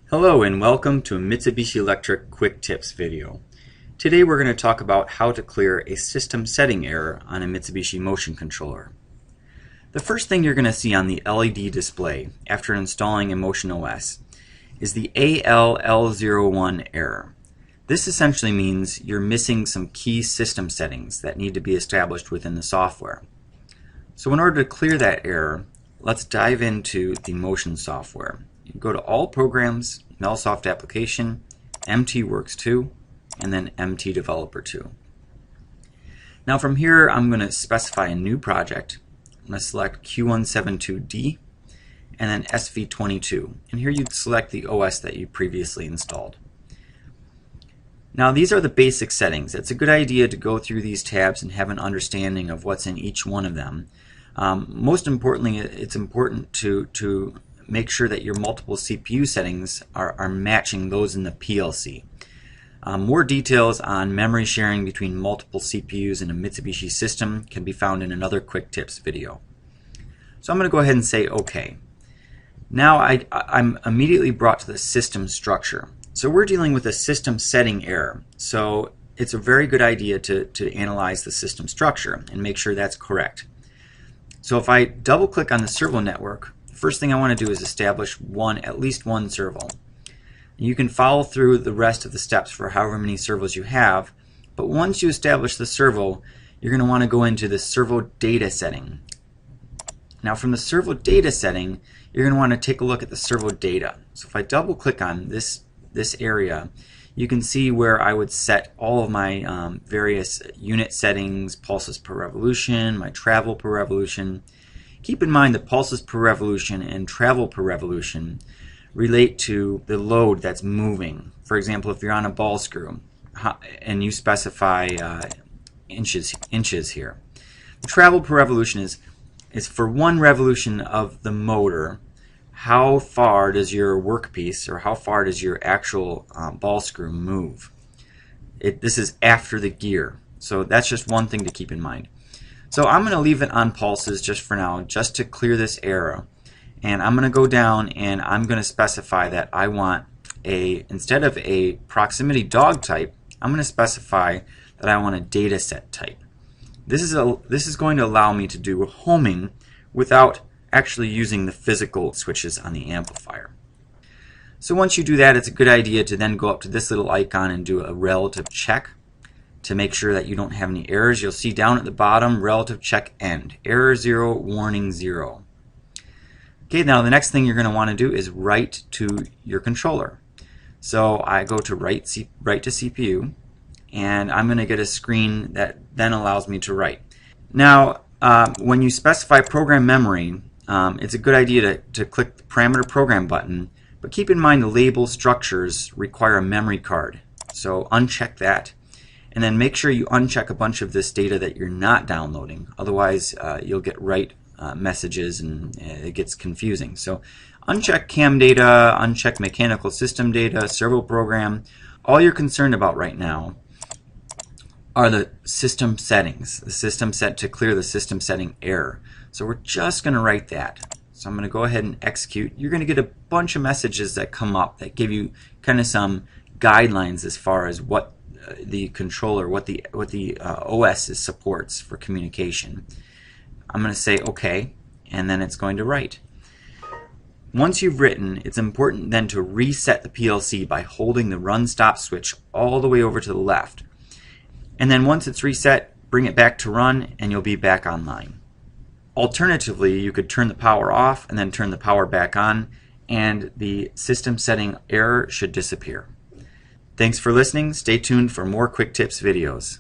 Hello and welcome to a Mitsubishi Electric Quick Tips video. Today we're going to talk about how to clear a system setting error on a Mitsubishi motion controller. The first thing you're going to see on the LED display after installing a Motion OS is the L01 error. This essentially means you're missing some key system settings that need to be established within the software. So in order to clear that error, let's dive into the Motion software. You go to All Programs, MelSoft Application, MT Works 2, and then MT Developer 2. Now from here I'm going to specify a new project. I'm going to select Q172D and then SV22. And here you'd select the OS that you previously installed. Now these are the basic settings. It's a good idea to go through these tabs and have an understanding of what's in each one of them. Most importantly, it's important to make sure that your multiple CPU settings are matching those in the PLC. More details on memory sharing between multiple CPUs in a Mitsubishi system can be found in another quick tips video. So I'm going to go ahead and say OK. Now I'm immediately brought to the system structure. So we're dealing with a system setting error. So it's a very good idea to analyze the system structure and make sure that's correct. So if I double click on the servo network, first thing I want to do is establish at least one servo. You can follow through the rest of the steps for however many servos you have, but once you establish the servo, you're going to want to go into the servo data setting. Now from the servo data setting, you're going to want to take a look at the servo data. So if I double click on this area, you can see where I would set all of my various unit settings, pulses per revolution, my travel per revolution. Keep in mind that pulses per revolution and travel per revolution relate to the load that's moving. For example, if you're on a ball screw and you specify inches here. The travel per revolution is for one revolution of the motor, how far does your workpiece or how far does your actual ball screw move. This is after the gear. So that's just one thing to keep in mind. So I'm going to leave it on pulses just for now, just to clear this error. And I'm going to go down and I'm going to specify that I want instead of a proximity dog type, I'm going to specify that I want a data set type. This is going to allow me to do homing without actually using the physical switches on the amplifier. So once you do that, it's a good idea to then go up to this little icon and do a relative check to make sure that you don't have any errors. You'll see down at the bottom, relative check end, error 0, warning 0. Okay, now the next thing you're going to want to do is write to your controller. So I go to write to CPU, and I'm going to get a screen that then allows me to write. Now, when you specify program memory, it's a good idea to click the parameter program button, but keep in mind the label structures require a memory card. So uncheck that. And then make sure you uncheck a bunch of this data that you're not downloading. Otherwise, you'll get write messages and it gets confusing. So uncheck CAM data, uncheck mechanical system data, servo program. All you're concerned about right now are the system settings, the system set to clear the system setting error. So we're just going to write that. So I'm going to go ahead and execute. You're going to get a bunch of messages that come up that give you kind of some guidelines as far as what the controller, what the OS supports for communication. I'm going to say OK, and then it's going to write. Once you've written, it's important then to reset the PLC by holding the run stop switch all the way over to the left. And then once it's reset, bring it back to run and you'll be back online. Alternatively, you could turn the power off and then turn the power back on, and the system setting error should disappear. Thanks for listening. Stay tuned for more Quick Tips videos.